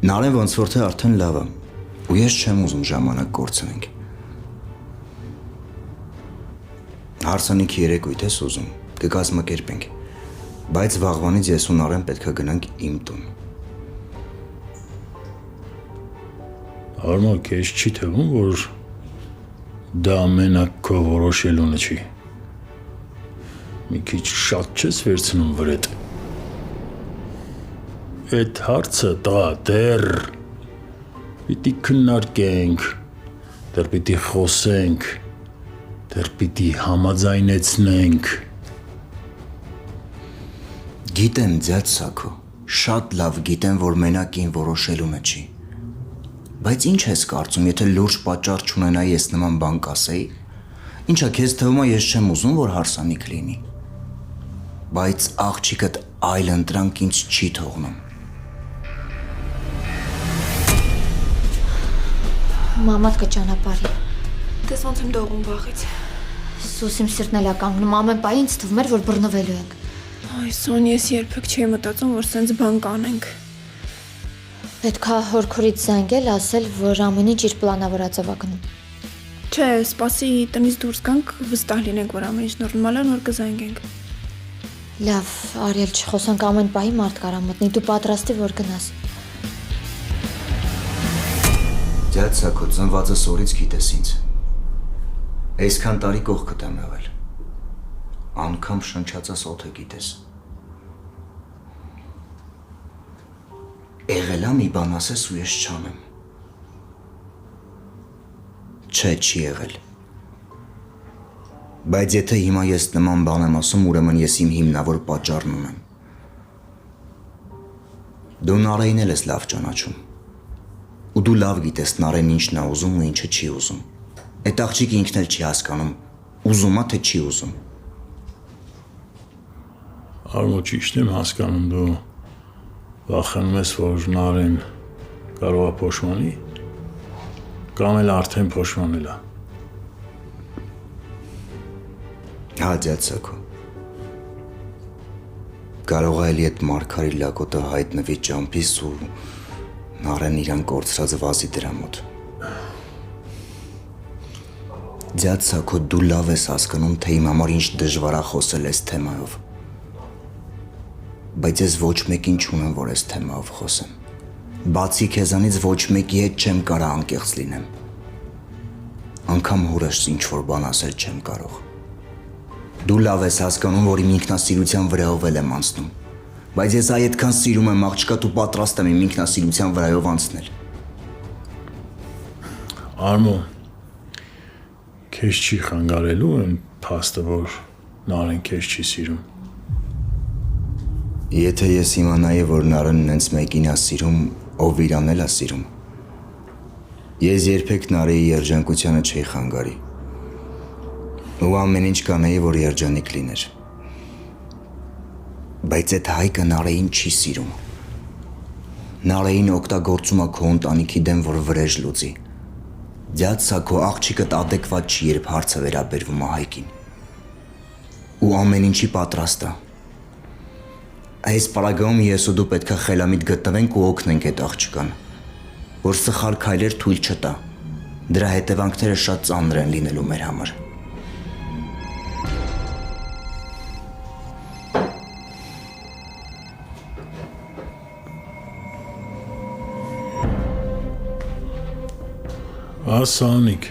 Նարեն ոնց որ թե արդեն լավ է, ու ես չեմ ուզում ժամանակ կորցնենք։ Հարսանիքի երեկույթ ես ուզում, կկազմակերպենք, բայց վաղվանից ես ու Նարեն պետք է գնանք իմ տուն։ Արմա, քեզ չի թվում, որ դա մենակ քո որոշելունը չի։ Մի քիչ շատ չես վերցնում վրետ։ Այդ հարցը տղա դեռ պիտի քննարկենք, դեռ պիտի խոսենք, դեռ պիտի համաձայնեցնենք։ Գիտեմ ձյաձ Սաքո, շատ լավ գիտեմ, որ մենակ ին որոշելունը չի։ Բայց ինչ ես կարծում, եթե լուրջ պատճառ չունենայի ես նման բան կասեի, ինչա քեզ թվում է ես չեմ ուզում, որ հարսանիք լինի։ Բայց աղջիկդ այլ ընտրանք ինձ չի թողնում։ Մամատ կճանապարհի։ Տես ոնց եմ դողում վախից։ Սուս իմ սիրտն էլ է կանգնում, ամեն պահի ինձ թվում էր, որ բռնվելու ենք։ Այ Սոն, ես երբեք չէի մտածում, որ սենց բան կանենք։ Պետք է հորքորից զանգել, ասել, որ ամեն ինչ իր պլանավորածով է գնում։ Չէ, սպասի տնից դուրս գանք, վստահ լինենք, որ ամեն ինչ նորմալ է, նոր կզանգենք։ Լավ, Արիել, չխոսանք ամեն պահի մարդ կարա մտնի, դու պատրաստի, որ գնաս։ Ձյաձ Սաքո, ծնվածս օրից գիտես ինձ։ Այսքան տարի կողքդ եմ եղել։ Անգամ շնչածս օդը գիտես։ Եղել ա մի բան ասես ու ես չանեմ։ Չէ, չի եղել։ Բայց եթե հիմա ես նման բան եմ ասում, ուրեմն ես իմ հիմնավոր պատճառն ունեմ։ Դու Նարէին էլ ես լավ ճանաչում։ Ու դու լավ գիտես Նարեն ինչն է ուզում ու ինչը չի ուզում։ Այդ աղջիկը ինքն էլ չի հասկանում, ուզում է թե չի ուզում։ Արմո, ճիշտ եմ հասկանում, դու վախենում ես, որ Նարեն կարող է փոշմանի, կամ էլ արդեն փոշմանել է։ Հա, ձյաձ Սաքո։ Կարող է էլի այդ Մարգարի լակոտը հայտնվի ճամփիս ու Նարեն իրան կորցրած վազի դրա մոտ։ Ձյաձ Սաքո, դու լավ ես հասկանում, թե իմ համար ինչ դժվար է խոսել այս թեմայով։ Բայց ես ոչ մեկին չունեմ, որ այս թեմայով խոսեմ։ Բացի քեզանից ոչ մեկի հետ չեմ կարող անկեղծ լինեմ։ Անգամ հորս ինչ-որ բան ասել չեմ կարող։ Դու լավ ես հասկանում, որ իմ ինքնասիրության վրայով էլ եմ անցնում։ Բայց ես այդքան սիրում եմ աղջկա, դու պատրաստ եմ իմ ինքնասիրության վրայով անցնել։ Արմո, քեզ չի խանգարելու այն փաստը, որ Նարեն քեզ չի սիրում։ Եթե ես իմանայի, որ Նարենն ինձ մեկին է սիրում, ով իրան էլ է սիրում, ես երբեք Նարեի երջանկությանը չէի խանգարի։ Ու ամեն ինչ կանեի, որ երջանիկ լիներ։ Բայց այդ հայկը Նարեին չի սիրում։ Նարեին օգտագործում է քո ընտանիքի դեմ, որ վրեժ լուծի։ Ձյաձ Սաքո, աղջիկդ ադեկվատ չի, երբ հարցը վերաբերվում է հայկին։ Ու ամեն ինչի պատրաստ է։ Այս պարագայում ես ու դու պետք է խելամիտ գտնվենք ու օգնենք այդ աղջկան, որ սխալ քայլեր թույլ չտա։ Դրա հետևանքները շատ ծանր են լինելու մեր համար։ Ասանիկ։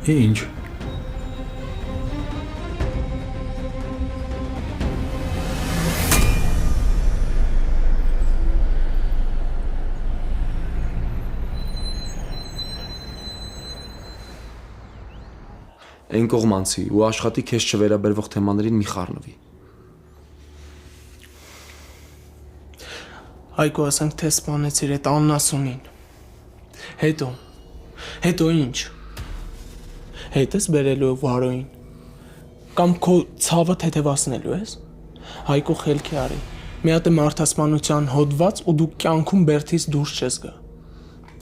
Ինչ։ Այն կողմանցի ու աշխատի քեզ չվերաբերվող թեմաներին մի խառնվի։ Հայկո ասենք թե սպանեցիր այդ աննասունին։ Հետո ինչ։ Հետ ես բերելու Վարոին։ Կամ քո ցավը թեթևացնելու ես։ Հայկո խելքի արի։ Մի հատ է մարդասպանության հոդված ու դու կյանքում բերթից դուրս չես գա։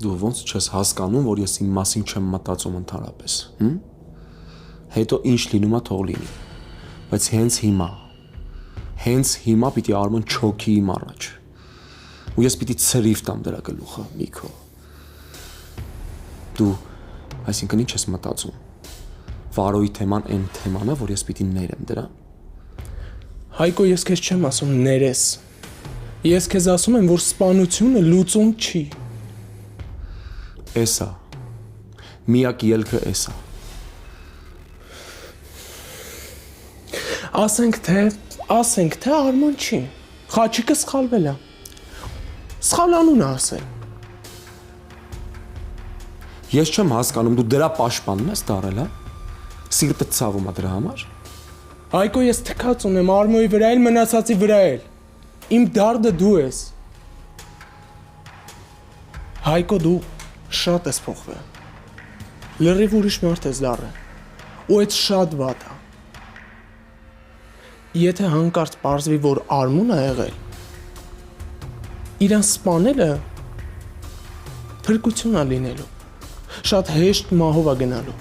Դու ոնց չես հասկանում, որ ես իմ մասին չեմ մտածում ընդհանրապես, Հետո ինչ լինում է թող լինի։ Բայց հենց Հենց հիմա պիտի Արմեն չոքի իմ առաջ։ Ու ես պիտի ցրիվ տամ դրա գլուխը, Միքո։ Դու, այսինքն ինչ ես մտածում։ Վարոյի թեման այն թեման է, որ ես պիտի ներեմ դրա։ Հայկո, ես քեզ չեմ ասում ներես։ Ես քեզ ասում եմ, որ սպանությունը լուծում չի։ Էսա։ Միակ ելքը էսա։ Ասենք թե Արման չի։ Խաչիկը սխալվել է։ Սխալ անուն է ասել։ Ես չեմ հասկանում, դու դրա պաշտպանն ես դարել, հա։ Սիրտը ցավում է դրա համար։ Հայկո, ես թքած ունեմ Արմոյի վրա էլ մնացածի վրա էլ։ Իմ դարդը դու ես։ Հայկո, դու շատ ես փոխվել։ Լրիվ ուրիշ մարդ ես դառել։ Ու այդ շատ վատ է։ Եթե հանկարծ պարզվի, որ Արմուն է եղել, իրան սպանելը փրկություն է լինելու։ Շատ հեշտ մահով է գնալու։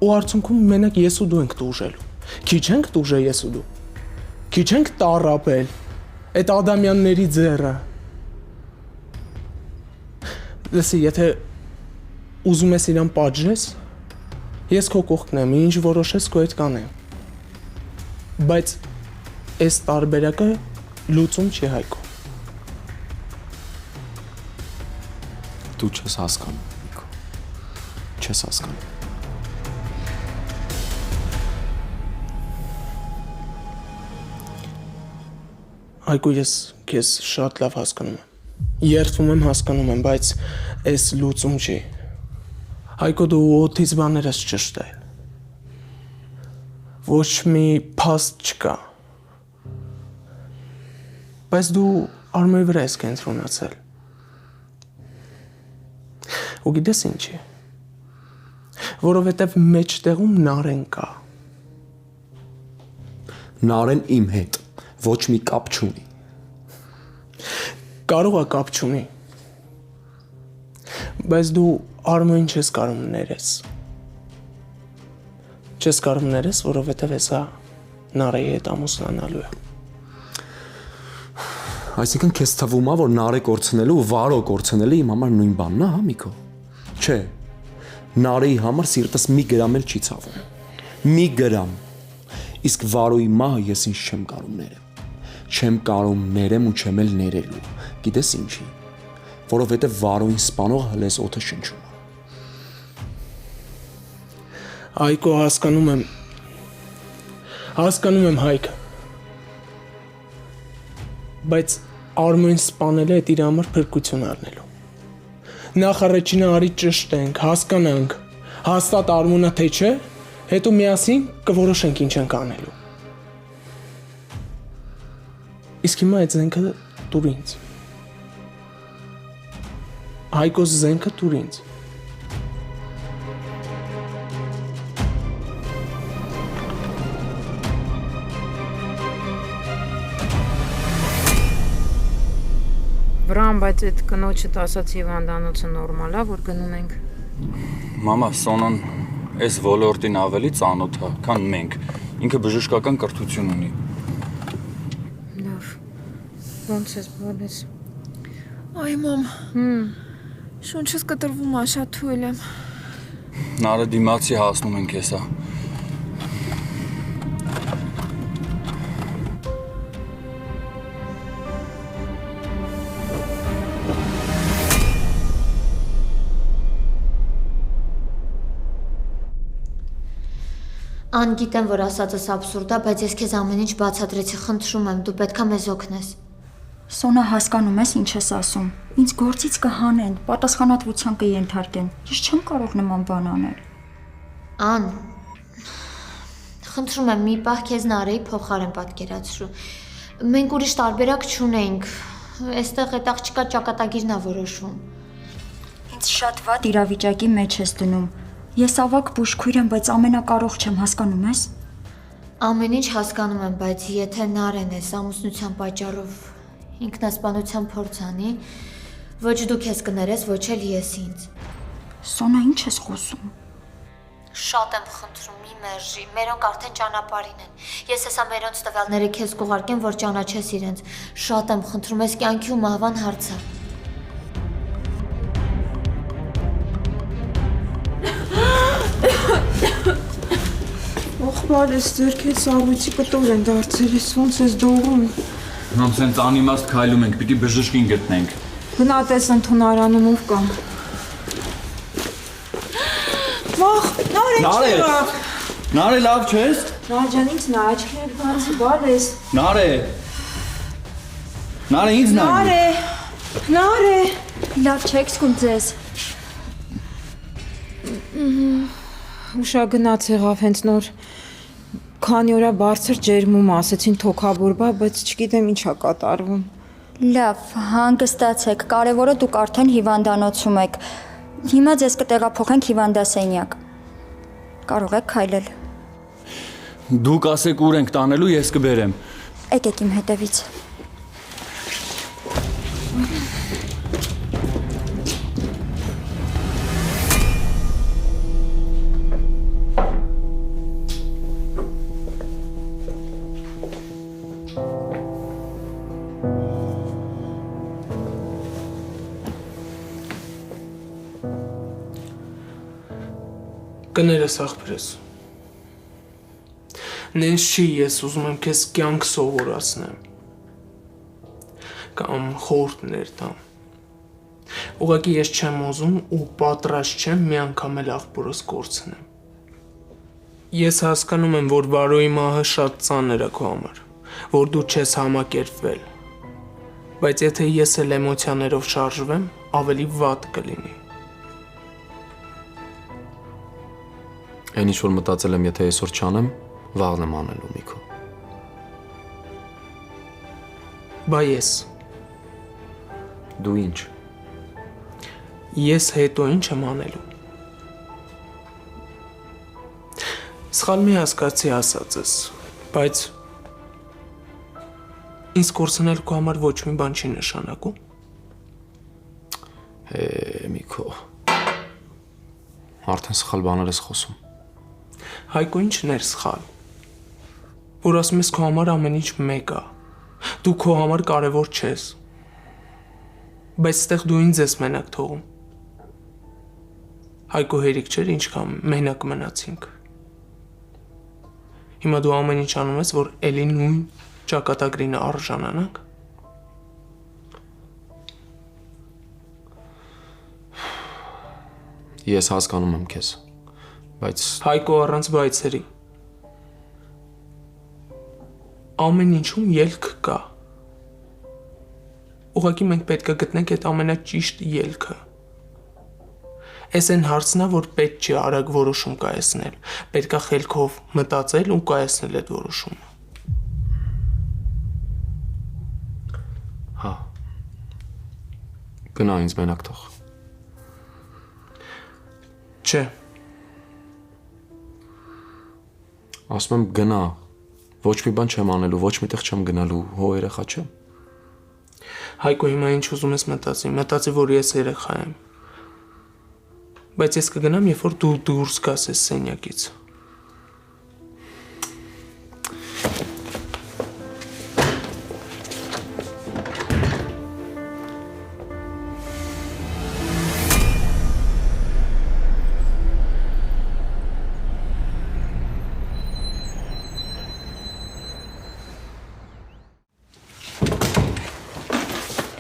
Ու արդյունքում մենակ ես ու դու ենք տուժելու։ Քիչ ենք տուժել ես ու դու։ Քիչ ենք տառապել այդ Ադամյանների ձեռը։ Լսի, եթե ուզում ես իրան պատժես, ես քո կողքն եմ, ինչ որոշես քո հետ կանեմ։ Բայց այս տարբերակը լուծում չի, Հայկո։ Դու չես հասկանում, Միքո։ Չես հասկանում։ Հայկո, ես քեզ շատ լավ հասկանում եմ։ Երդվում եմ, հասկանում եմ, բայց այս լուծում չի։ Հայկո, դու օդից բաներ ես ճշտել։ Ոչ մի փաստ չկա։ Բայց դու Արմոյի վրա ես կենտրոնացել։ Ու գիտես ինչի։ Որովհետև մեջտեղում Նարեն կա։ Նարեն իմ հետ ոչ մի կապ չունի։ Կարող է կապ չունի։ Բայց դու Արմոյին չես կարող ներես։ Չես կարող ներես, որովհետև հեսա Նարեի հետ ամուսնանալու է։ Այսինքն քեզ թվում է, որ Նարե կորցնելու ու Վարո կորցնելը իմ համար նույն բանն է, հա, Միքո։ Չէ։ Նարեի համար սիրտս մի գրամ էլ չի ցավում։ Մի գրամ։ Իսկ Վարոյի մահը ես ինչ չեմ կարող ներեմ։ Չեմ կարող ներեմ ու չեմ էլ ներելու։ Գիտես ինչի։ Որովհետև Վարոյին սպանող հլես օդը շնչում է։ Հայկո, հասկանում եմ Հայկ։ Բայց Արմոյին սպանելը այդ իր համար փրկություն առնելու։ Նախ առաջինը արի ճշտենք, հասկանանք, հաստատ Արմունը թե չէ, հետո միասին կորոշենք ինչ ենք անելու։ Իսկ հիմա այդ զենքը տուր ինձ։ Հայկոս զենքը տուր ինձ։ Վրան, բայց այդ կնոջդ ասած հիվանդանոցը նորմալ է, որ գնում ենք։ Մամա, Սոնան այս ոլորտին ավելի ծանոթ է, քան մենք։ Ինքը բժշկական կրթություն ունի։ Լավ։ Ոնց ես բոլես։ Այ մամ։ Շունչս կտրվում է, շատ թույլ եմ։ Նարը դիմացի հասնում ենք հեսա։ Ան գիտեմ, որ ասածս աբսուրդ է, բայց ես քեզ ամեն ինչ բացատրեցի, խնդրում եմ, դու պետքա մեզ օգնես։ Սոնա, հասկանում ես ինչ ես ասում։ Ինձ գործից կհանեն, պատասխանատվության կենթարկեն։ Ես չեմ կարող նման բան անել։ Ան, խնդրում եմ, մի պահ քեզ Նարեի փոխարեն պատկերացրու։ Մենք ուրիշ տարբերակ չունենք։ Այստեղ այդ աղջկա ճակատագիրն է որոշում։ Ինձ շատ վատ իրավիճակի մեջ ես դնում։ Ես ավակ բուժքույր եմ, բայց ամենակարող չեմ, հասկանում ես։ Ամեն ինչ հասկանում եմ, բայց եթե Նարեն ես ամուսնության պատճառով ինքնասպանության փորձ անի, ոչ դու քեզ կներես, ոչ էլ ես ինձ։ Սոնա, ինչ ես խոսում։ Շատ եմ խնդրում, մի մերժի, մերոնք արդեն ճանապարհին են։ Ես հեսա մերոնց տվյալները քեզ կուղարկեմ, որ ճանաչես իրենց։ Շատ եմ խնդրում, ես կյանքի ու մահվան հարց է։ Ախպարես, ձերքետ սարմիցի կտոր են դարձել, ես ոնց ես դողում։ Մենք սենց անիմաստ քայլում ենք, պիտի բժշկին գտնենք։ Գնատես ընդունարանում ով կա։ Վախ, Նարե, Նարե լավ չես։ Նաջան ինձ նա աչքեր բացի բալես։ Նարե ինձ նա։ Նարե։ Լավ չեք զգում ձեզ։ Ուշա գնաց եղավ հենց նոր քանի օրա բարձր ջերմում ասեցին թոքաբորբա, բայց չգիտեմ ինչա կատարվում։ Լավ, հանգստացեք, կարևորը դուք արդեն հիվանդանոցում եք։ Հիմա ձեզ կտեղափոխենք հիվանդասենյակ։ Կարող եք քայլել։ Դուք ասեք ուր ենք տանելու, ես կբերեմ։ Եկեք իմ հետևից։ Կներես աղբերս։ Նենց չի ես ուզում եմ քեզ կյանք սովորացնեմ։ Կամ խորհուրդներ տամ։ Ուղղակի ես չեմ ուզում ու պատրաստ չեմ մի անգամ էլ աղբորս կորցնեմ։ Ես հասկանում եմ, որ Վարոյի մահը շատ ծանր է քո համար, որ դու չես համակերպվել։ Բայց եթե ես էլ էմոցիաներով շարժվեմ, ավելի վատ կլինի։ Այն ինչ որ մտածել եմ, եթե այսօր չանեմ, վաղն եմ անելու, Միքո։ Բա ես։ Դու ինչ։ Ես հետո ինչ եմ անելու։ Սխալ մի հասկացի ասածս, բայց ինձ կորցնել քո համար ոչ մի բան չի նշանակում։ Միքո։ Արդեն սխալ բաներ ես խոսում։ Հայկո ինչն էր սխալ։ Որ ասում ես քո համար ամեն ինչ մեկ է։ Դու քո համար կարևոր չես։ Բայց ստեղ դու ինձ ես մենակ թողում։ Հայկո հերիք չէր ինչքան մենակ մնացինք։ Հիմա դու ամեն ինչ անում ես, որ էլի նույն ճակատագրին արժանանանք։ Ես հասկանում եմ քեզ, բայց Հայկո առանց բայցերի։ Ամեն ինչում ելք կա։ Ուղղակի մենք պետք է գտնենք այդ ամենաճիշտ ելքը։ Էս այն հարցն է, որ պետք չի արագ որոշում կայացնել։ Պետք է խելքով մտածել ու կայացնել այդ որոշումը։ հա։ Գնա ինձ մենակ թող։ Չէ։ Ասում եմ գնա։ Ոչ մի բան չեմ անելու, ոչ միտեղ չեմ գնալու, հո երեխա չեմ։ Հայկո հիմա ինչ ուզում ես մտածի, որ ես երեխա եմ։ Բայց ես կգնամ, երբ որ դու դուրս գաս ես սենյակից։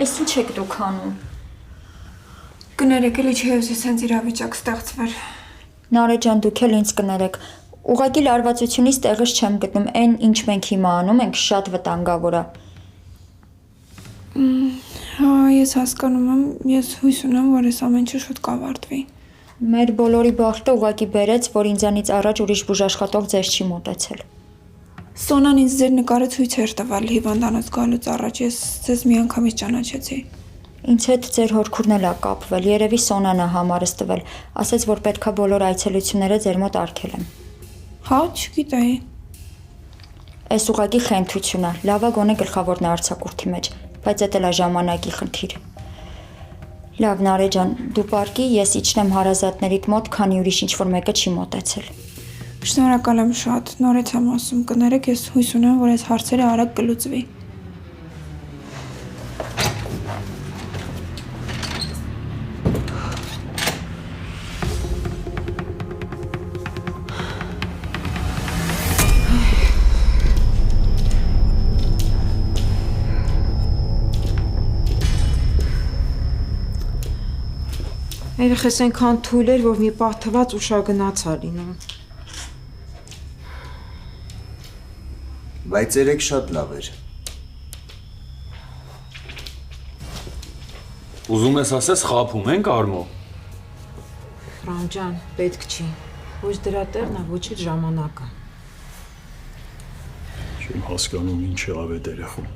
Էս ինչ եք դուք անում։ Կներեք, էլի չի ուզես հենց իրավիճակ ստեղծվեր։ Նարե ջան, դուք էլ ինձ կներեք։ Ուղղակի լարվածությունից տեղս չեմ գտնում, այն ինչ մենք հիմա անում ենք շատ վտանգավոր է։ Հա, ես հասկանում եմ, ես հույս ունեմ, որ այս ամեն ինչը շուտ կավարտվի։ Մեր բոլորի բախտը ուղղակի բերեց, որ ինձանից առաջ ուրիշ բուժաշխատող ձեզ չի մոտեցել։ Սոնան ինձ ձեր նկարը ցույց էր տվել հիվանդանոց գալուց առաջ, ես ձեզ միանգամից ճանաչեցի։ Ինձ հետ ձեր հորքուրն էլ ա կապվել, երևի Սոնան ա համարս տվել, ասեց, որ պետքա բոլոր այցելությունները ձեր մոտ արգելեմ։ Հա, չգիտեի։ Այս ուղղակի խենթություն է, լավա գոնե գլխավորն է արձակուրդի մեջ, բայց էդ էլ է ժամանակի խնդիր։ Լավ, Նարե ջան, դու պարկի, ես իջնեմ հարազատներիդ մոտ, քանի ուրիշ ինչ-որ մեկը չի մոտեցել։ Շնորհակալ եմ շատ, նորից եմ ասում, կներեք, ես հույս ունեմ, որ այս հարցերը արագ կլուծվի։ Երեխես այնքան թույլ էր, որ մի պահ թված ուշագնաց ա լինում։ Բայց երեք շատ լավ էր։ Ուզում ես ասես խափում ենք Արմո։ Ֆրան ջան, պետք չի։ Ոչ դրա տեղն է, ոչ էլ ժամանակը։ Չեմ հասկանում ինչ է ավետ երեխում։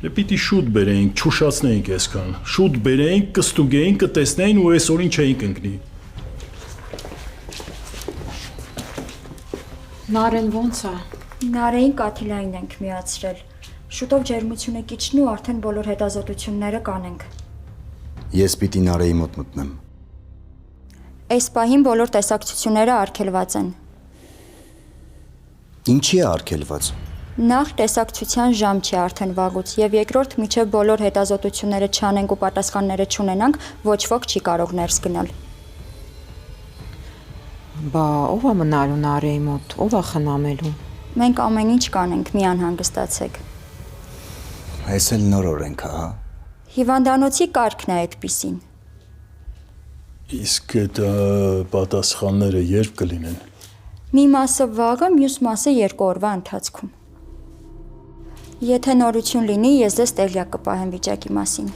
Դե պիտի շուտ բերեինք, չուշացնեինք այսքան։ Շուտ բերեինք, կստուգեինք, կտեսնեին ու այսօրին չէինք ընկնի։ Նարեն ո՞նց է։ Նարեին Կաթիլային ենք միացրել։ Շուտով ջերմությունը կիջնի ու արդեն բոլոր հետազոտությունները կանենք։ Ես պիտի Նարեի մոտ մտնեմ։ Այս պահին բոլոր տեսակցությունները արգելված են։ Ինչի է արգելված։ Նախ տեսակցության ժամ չի արդեն վաղուց եւ երկրորդ միջև բոլոր հետազոտությունները չանենք ու պատասխանները չունենանք, ոչ ոք չի կարող ներս գնալ։ Բա ով է մնալու Նարեի մոտ, ով է խնամելու։ Մենք ամեն ինչ կանենք, մի անհանգստացեք։ Այս էլ նոր օրենք է, հա։ Հիվանդանոցի կարգն է այդպիսին։ Իսկ այդ պատասխանները երբ կլինեն։ Մի մասը վաղը, մյուս մասը 2 օրվա ընթացքում։ Եթե նորություն լինի, ես ձեզ տեղյակ կպահեմ վիճակի մասին։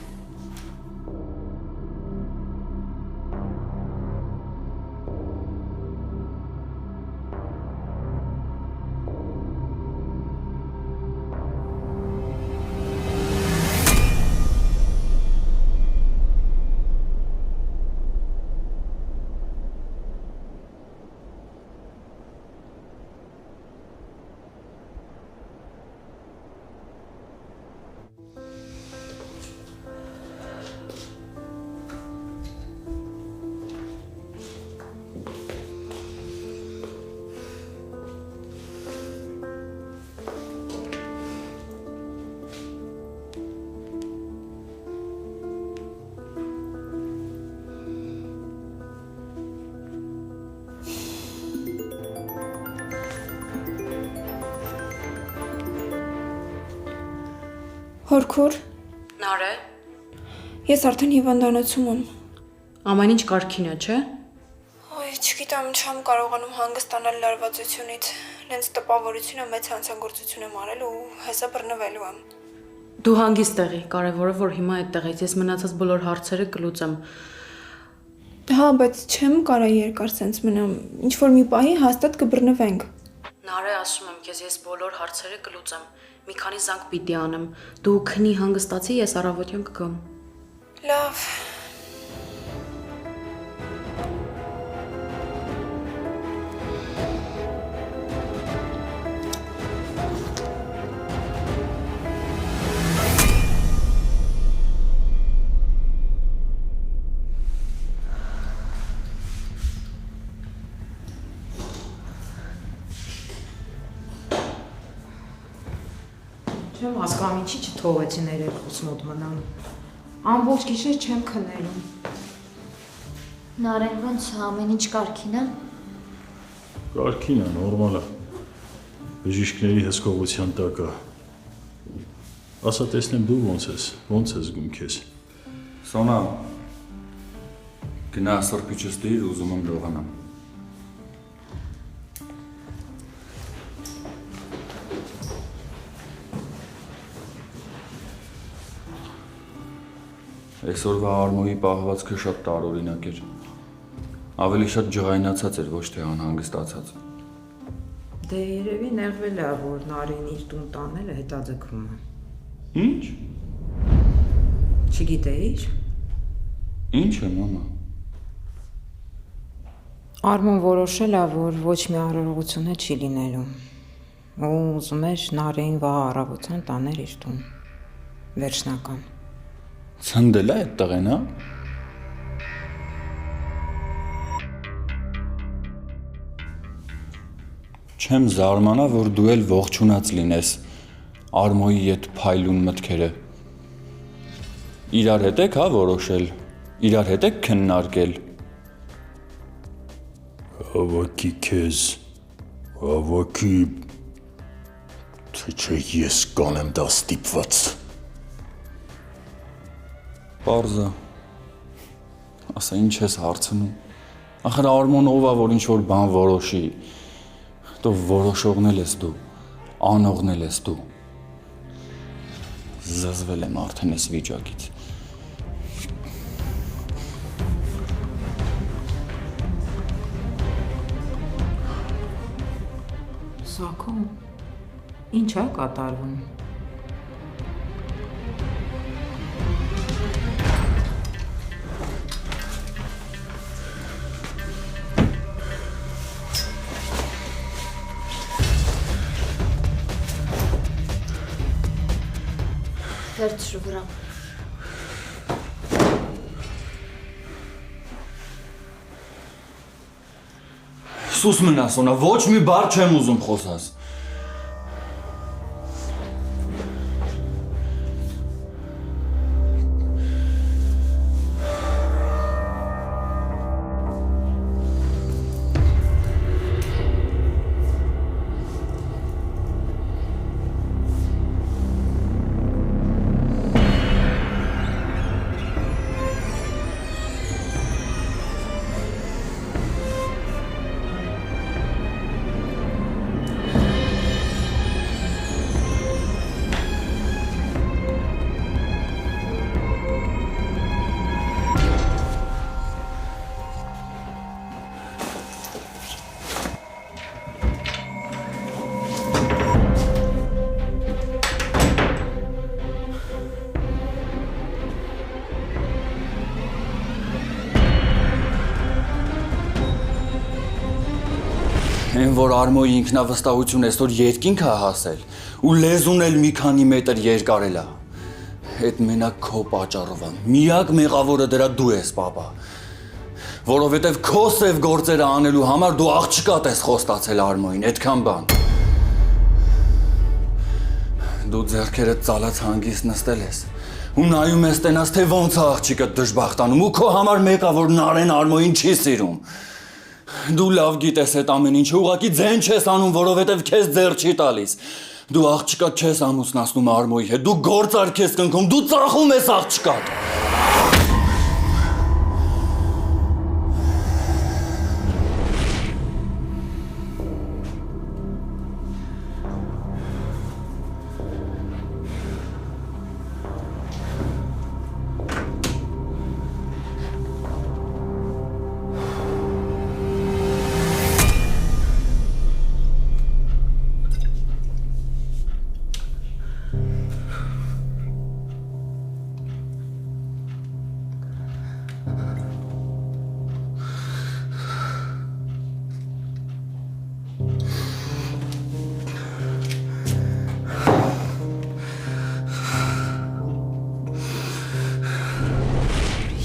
Հորքուր, Նարե, ես արդեն հիվանդանոցում եմ։ ամեն ինչ կարգին է, չէ՞։ Ոյ, չգիտեմ, չեմ կարողանում հանգստանալ լարվածությունից։ Նենց տպավորությունը մեծ հանցագործություն եմ արել ու հեսա բռնվելու եմ։ Դու հանգիստ եղի, կարևորը որ հիմա այդտեղ ես, ես մնացած բոլոր հարցերը կլուծեմ։ Հա, բայց չեմ կարա երկար սենց մնամ։ Ինչ որ մի պահի հաստատ կբռնվենք։ Նարե, ասում եմ քեզ, ես բոլոր հարցերը կլուծեմ։ Մի քանի զանգ պիտի անեմ։ Դու քնի հանգստացի, ես առավոտյան կգամ։ Լավ։ Չեմ հասկանում ինչի չթողեցին երեխուս մոտ մնալ։ Ամբողջ գիշեր չեմ քնելու։ Նարեն ոնց է, ամեն ինչ կարգին է։ Կարգին է, նորմալ է։ Բժիշկների հսկողության տակ է։ Ասա տեսնեմ դու ոնց ես զգում քեզ։ Սոնա, գնա սրբիչը ստիր, ուզում եմ լողանամ։ Այսօրվա Արմոյի պահվածքը շատ տարօրինակ էր։ Ավելի շատ ջղայնացած էր, ոչ թե անհանգստացած։ Դե երևի նեղվել է, որ Նարին իր տուն տանելը հետաձգվում է։ Ինչ։ Չգիտեիր։ Ինչ է, մամա։ Արմոն որոշել է, որ ոչ մի արարողություն չի լինելու։ Ու ուզում էր Նարին վաղ առավոտյան տաներ իր տուն։ Վերջնական։ Ցնդել է այդ տղեն, հա։ Չեմ զարմանա, որ դու էլ ողջունած լինես Արմոյի այդ փայլուն մտքերը։ Իրար հետ եք հա որոշել, իրար հետ եք քննարկել։ Հավաքի քեզ, հավաքի, թե չէ ես կանեմ դա ստիպված։ Պարզա, ասա ինչ ես հարցնում, ախր Արմոն ով է, որ ինչ-որ բան որոշի, դու որոշողն ես դու, անողն ես դու, զզվել եմ արդեն ես վիճակից։ Սակո, ինչ է կատարվում։ Վերցրու վրա։ Սուս մնաս օնա, ոչ մի բառ չեմ ուզում խոսած։ Այն որ Արմոյի ինքնավստահություն այսօր երկինք է հասել ու լեզուն էլ մի քանի մետր երկարել է։ Այդ մենակ քո պատճառով է։ Միակ մեղավորը դրա դու ես, պապա։ Որովհետև քո սև գործերը անելու համար դու աղջկատ ես խոստացել Արմոյին, այդքան բան։ Դու ձեռքերդ ծալած հանգիստ նստել ես ու նայում ես տենաս, թե ոնց է աղջիկը դժբախտանում ու քո համար մեկը որ Նարեն Արմոյին չի սիրում։ Դու լավ գիտես այդ ամեն ինչը, ուղղակի ձեն չես անում, որովհետև քեզ ձեռ չի տալիս։ Դու աղջկատ չես ամուսնացնում Արմոյի հետ, դու գործարք ես կնքում, դու ծախում ես աղջկատ։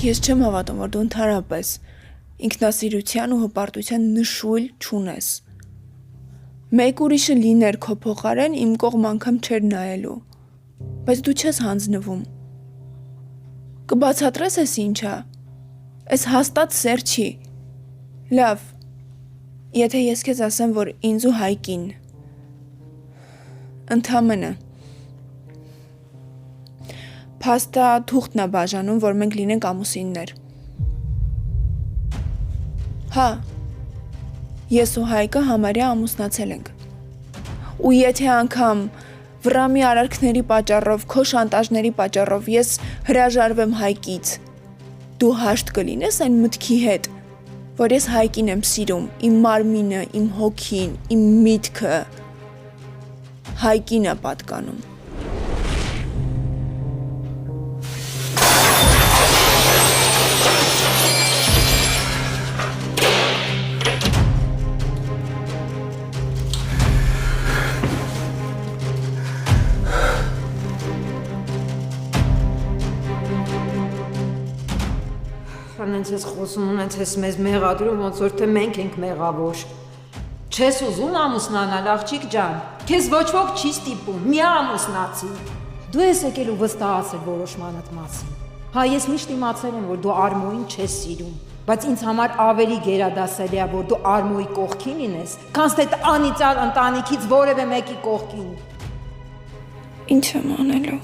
Ես չեմ հավատում, որ դու ընդհանրապես ինքնասիրության ու հպարտության նշույլ չունես։ Մեկ ուրիշը լիներ քո փոխարեն իմ կողմ անգամ չէր նայելու, բայց դու չես հանձնվում։ Կբացատրես ես ինչա։ Այս հաստատ սեր չի։ Լավ, եթե ես քեզ ասեմ, որ ինձ ու Հայկին ընդամենը փաստա թուղթն է բաժանում, որ մենք լինենք ամուսիններ։ Հա, ես ու Հայկը համարյա ամուսնացել ենք։ Ու եթե անգամ վրամի արարքների պատճառով, քո շանտաժների պատճառով ես հրաժարվեմ Հայկից, դու հաշտ կլինես այն մտքի հետ, որ ես Հայկին եմ սիրում, իմ մարմինը, իմ հոգին, իմ միտքը Հայկին է պատկանում։ հենց ես խոսում ունես, ես մեզ մեղադրում, ոնց որ թե մենք ենք մեղավոր։ Չես ուզում ամուսնանալ, աղջիկ ջան։ Քեզ ոչ ոք չի ստիպում, մի ամուսնացի։ Դու ես եկել ու վստահացել որոշմանդ մասին։ Հա, ես միշտ իմացել եմ, որ դու Արմոյին չես սիրում, բայց ինձ համար ավելի գերադասելի է, որ դու Արմոյի կողքին լինես, քան թե անիծյալ ընտանիքից որևէ մեկի կողքին։ Ինչ եմ անելու։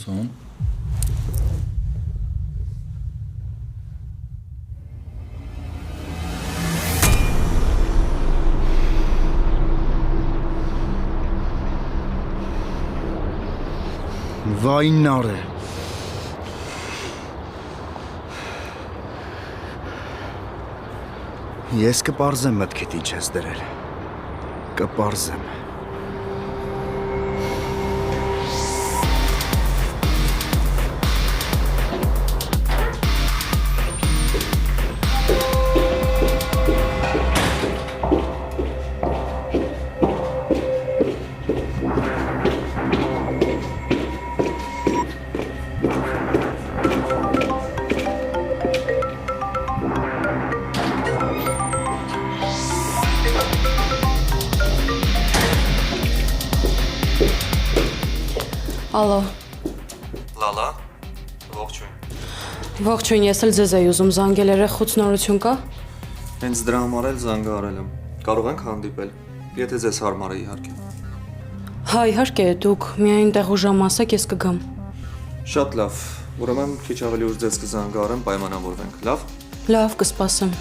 Սոն։ Վայ նարը։ Ես կպարզեմ մտքիդ ինչ ես դրել։ Կպարզեմ։ Ալո։ Լալա, ողջույն։ Ողջույն, ես էլ ձեզ էի ուզում զանգել, երեխուց նորություն կա։ Հենց դրա համար էլ զանգը արել եմ։ Կարող ենք հանդիպել, եթե ձեզ հարմար է իհարկե։ Հա, իհարկե, դուք միայն տեղ ու ժամ ասեք, ես կգամ։ Շատ լավ։ Ուրեմն քիչ ավելի ուշ ձեզ կզանգարեմ, պայմանավորվենք, լավ։ Լավ, կսպասեմ։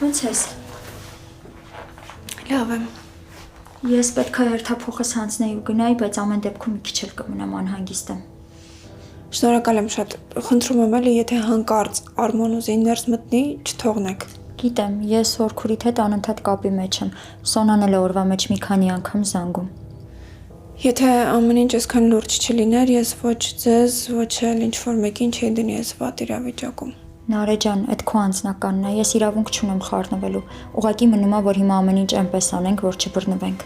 Ո՞նց ես։ Լավ եմ։ Ես պետք է հերթափոխս հանձնեի ու գնայի, բայց ամեն դեպքում մի քիչ էլ կմնամ անհանգիստ եմ։ Շնորհակալ եմ շատ։ Խնդրում եմ էլի, եթե հանկարծ Արմոն ուզի ներս մտնի, չթողնեք։ Գիտեմ, ես Օրքուրիդ հետ անընդհատ կապի մեջ եմ։ Սոնան էլ է օրվա մեջ մի քանի անգամ զանգում։ Եթե ամեն ինչ այսքան լուրջ չլիներ, ես ոչ ձեզ, ոչ էլ ինչ-որ մեկին չի դնի այս վատ իրավիճակում։ Նարե ջան, այդ քո անձնականն է, ես իրավունք չունեմ խառնվելու։ Ուղղակի մնում է, որ հիմա ամեն ինչ այնպես անենք, որ չբռնվենք։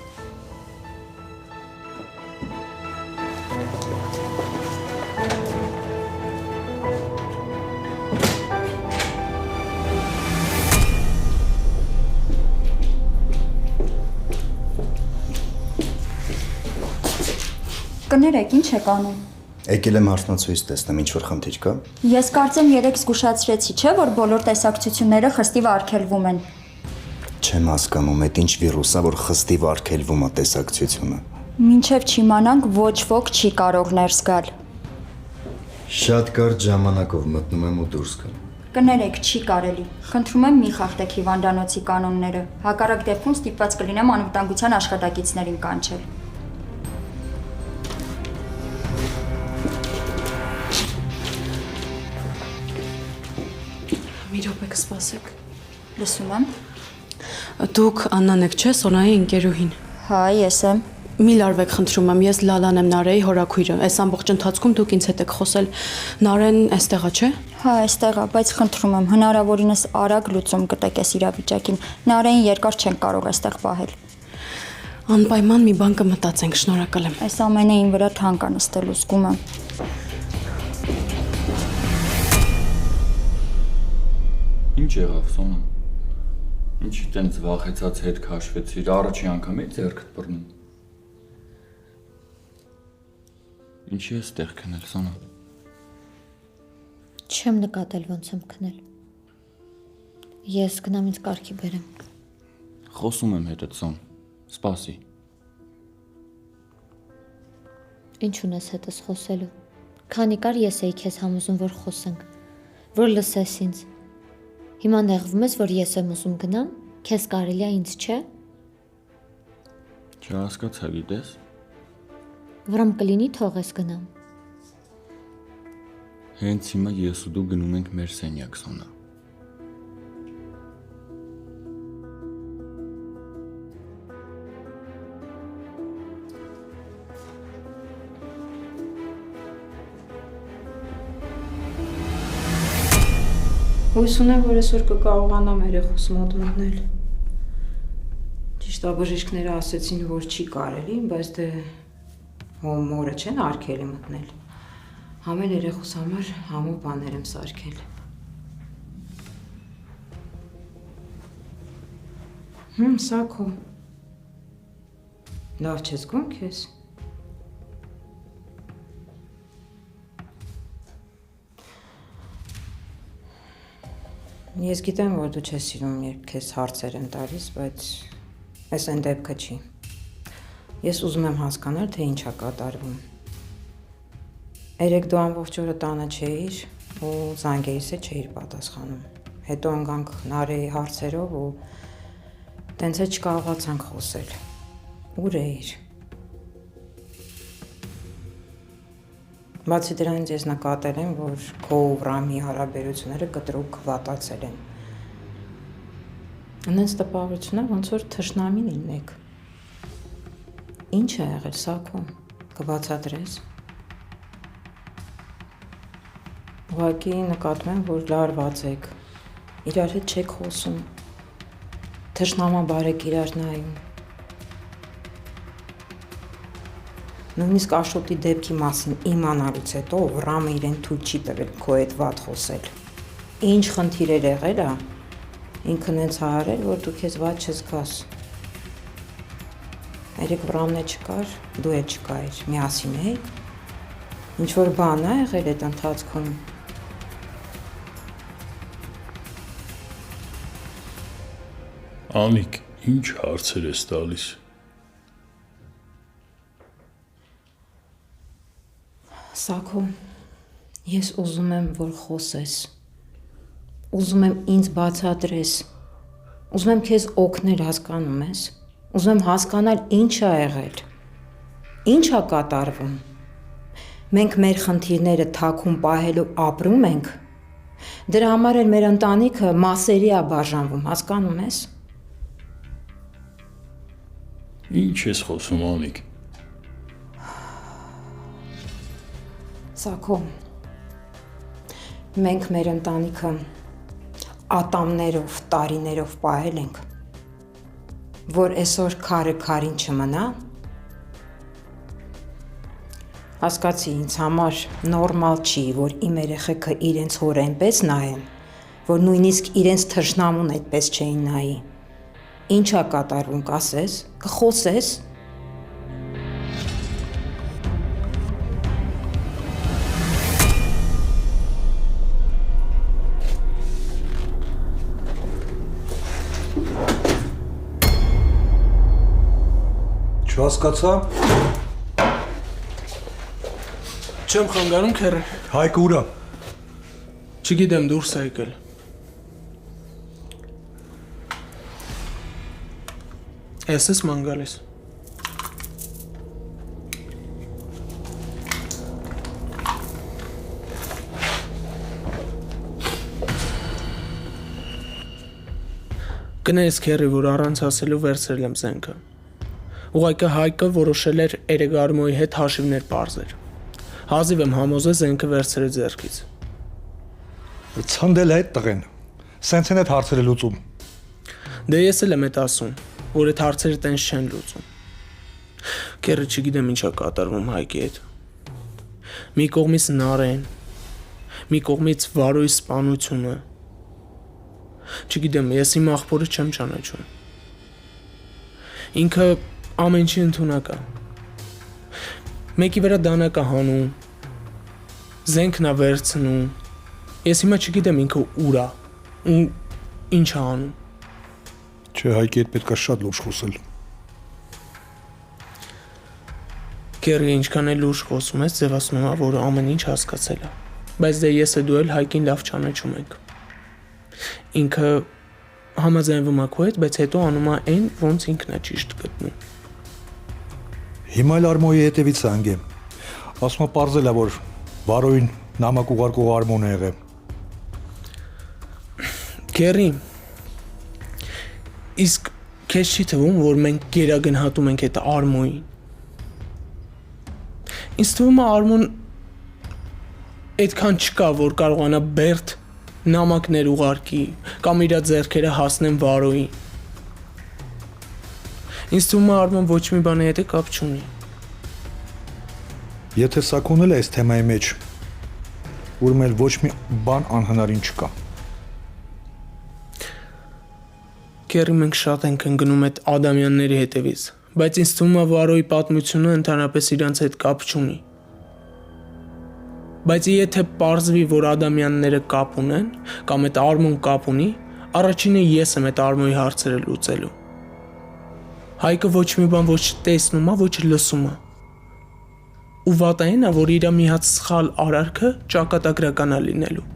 Կներեք, ինչ եք անում։ Եկել եմ հարցնացույց տեսնեմ, ինչ որ խնդիր կա։ Ես կարծեմ երեք զգուշացրեցի, չէ՞ որ բոլոր տեսակցությունները խստիվ արգելվում են։ Չեմ հասկանում, այդ ինչ վիրուս է, որ խստիվ արգելվում է տեսակցությունը։ Մինչև չիմանանք, ոչ ոք չի կարող ներս գալ։ Շատ կարճ ժամանակով մտնում եմ ու դուրս գամ։ Կներեք, չի կարելի։ Խնդրում եմ մի խախտեք հիվանդանոցի կանոնները։ Հակառակ դեպքում ստիպված կլինեմ անվտանգության աշխատակիցներին կանչել։ Մի րոպե կսպասեք։ Լսում եմ։ Դուք Աննան եք, չէ՞, Սոնայի ընկերուհին։ Հա, ես եմ։ Մի լարվեք, խնդրում եմ, ես Լալան եմ, Նարեի հորաքույրը։ Այս ամբողջ ընթացքում դուք ինձ հետ եք խոսել։ Նարեն էստեղ է, չէ՞։ Հա, այստեղ է, բայց խնդրում եմ, հնարավորինս արագ լուծում գտեք այս իրավիճակին։ Նարեին երկար չեն կարող այստեղ պահել։ Անպայման մի բան կմտածենք, շնորհակալ եմ։ Այս ամենը ին վրա թանկ է նստելու, զգում եմ։ Ինչ եղավ, Սոնա։ Ինչի տենց վախեցած հետ քաշվեցիր, առաջի անգամ էի ձեռքդ բռնում։ Ինչի ես տեղ քնել, Սոնա։ Չեմ նկատել ոնց եմ քնել։ Ես գնամ ինձ կարգի բերեմ։ Խոսում եմ հետդ, Սոն։ Սպասի։ Ինչ ունես հետս խոսելու։ Քանի կար ես էի քեզ համոզում, որ խոսենք, որ լսես ինձ։ Հիմա նեղվում ես, որ ես եմ ուզում գնամ, քեզ կարելի է ինձ, չէ։ Չհասկացա, գիտես։ Վրամ կլինի թողես գնամ։ Հենց հիմա ես ու դու գնում ենք մեր սենյակ, Սոնա։ Հույս ունեմ, որ այսօր կկարողանամ երեխուս մոտ մտնել։ Ճիշտ է, բժիշկները ասեցին, որ չի կարելի, բայց դե մորը չեն արգելի մտնել։ Ամեն երեխուս համար համու բաներ եմ սարքել։ Սա քո։ Լավ չես զգում քեզ։ Ես գիտեմ, որ դու չես սիրում, երբ քեզ հարցեր եմ տալիս, բայց այս այն դեպքը չի։ Ես ուզում եմ հասկանալ, թե ինչ է կատարվում։ Երեք դու ամբողջ օրը տանը չէիր ու զանգերիս է չէիր պատասխանում։ Հետո ընկանք Նարեի հարցերով ու տենց է չկարողացանք խոսել։ Ուր էիր։ Բացի դրանից ես նկատել եմ, որ քո ու Վրամի հարաբերությունները կտրուկ վատացել են։ Անենց տպավորություն է, ոնց որ թշնամին լինեք։ Ինչ է եղել սա քո, կբացատրես։ Ուղղակի նկատում եմ, որ լարված եք, իրար հետ չեք խոսում, թշնամաբար եք իրար նայում։ Նույնիսկ Աշոտի դեպքի մասին իմանալուց հետո Վրամը իրեն թույլ չի տվել քո հետ վատ խոսել։ Ինչ խնդիր էր եղել է, ինքն հենց հարել, որ դու քեզ վատ չզգաս։ Երեք Վրամն է չկար, դու էլ չկայիր, միասին էիք։ Ինչ որ բան է եղել այդ ընթացքում։ Անիկ, ինչ հարցեր ես տալիս։ Սակո, ես ուզում եմ, որ խոսես, ուզում եմ ինձ բացատրես, ուզում եմ քեզ օգնել, հասկանում ես, ուզում եմ հասկանալ ինչ է եղել, ինչ է կատարվում, մենք մեր խնդիրները թաքուն պահելով ապրում ենք, դրա համար էլ մեր ընտանիքը մասերի է բաժանվում, հասկանում ես։ Ինչ ես խոսում, Անիկ։ Սակո, մենք մեր ընտանիքը ատամներով, տարիներով պահել ենք, որ այսօր քարը քարին չմնա, հասկացի ինձ համար նորմալ չի, որ իմ երեխեքը իրենց հոր այնպես նայեն, որ նույնիսկ իրենց թշնամուն այդպես չէին նայի, ինչ է կատարվում, կասես, կխոսես, Չհասկացա։ Չեմ խանգարում քերը։ Հայկը ուրա։ Չգիտեմ դուրս է եկել։ Ես ման գալիս։ Կներես քերի, որ առանց ասելու վերցրել եմ զենքը։ Ուղղակի Հայկը որոշել էր երեք Արմոյի հետ հաշիվներ պարզել։ Հազիվ եմ համոզել զենքը վերցրել ձեռքից։ Ցնդել է այդ տղեն։ Սենց են այդ հարցերը լուծում։ Դե ես էլ եմ այդ ասում, որ այդ հարցերը տենց չեն լուծում։ Քերը չգիտեմ ինչա կատարվում Հայկի հետ։ Մի կողմից Նարեն, մի կողմից Վարոյի սպանությունը։ Չգիտեմ, ես իմ աղբորը չեմ ճանաչում։ Ինքը ամեն ինչի ընդունակ է։ Մեկի վրա դանակա հանում, զենքն է վերցնում։ Ես հիմա չգիտեմ ինքը ուր է ու ինչ է անում։ Չէ, Հայկի հետ պետք է շատ լուրջ խոսել։ Քերի ինչքան էլ լուրջ խոսում ես, ձևացնում է, որ ամեն ինչ հասկացել է։ Բայց դե ես ու դու էլ Հայկին լավ ճանաչում ենք։ Ինքը համաձայնվում է քո հետ, բայց հետո անում է այն, ոնց ինքն է ճիշտ գտնում։ Հիմա էլ Արմոյի հետևից զանգեմ։ Ասում է պարզել է, որ Վարոյին նամակ ուղարկող Արմոնը եղել։ Քերի, իսկ քեզ չի թվում, որ մենք գերագնահատում ենք այդ Արմոյին։ Ինձ թվում է Արմոն այդքան չկա, որ կարողանա բերդ նամակներ ուղարկի կամ իր ձեռքերը հասնեն Վարոյին։ Ինձ թվում է Արմոն ոչ մի բանի հետ կապ չունի։ Եթե սա կոնել է այս թեմայի մեջ, ուրեմն էլ ոչ մի բան անհնարին չկա։ Քերի մենք շատ ենք ընկնում այդ Ադամյանների հետևից, բայց ինձ թվում է Վարոյի պատմությունը ընդհանրապես իրանց հետ կապ չունի։ Բայց եթե պարզվի, որ Ադամյանները կապ ունեն, կամ այդ Արմոն կապ ունի, առաջինը ես եմ այդ Արմոյի հարցերը լուծելու։ Հայկը ոչ մի բան ոչ տեսնում է, ոչ լսում է։ Ու վատը այն է, որ իր մի հատ սխալ արարքը ճակատագրական է լինելու։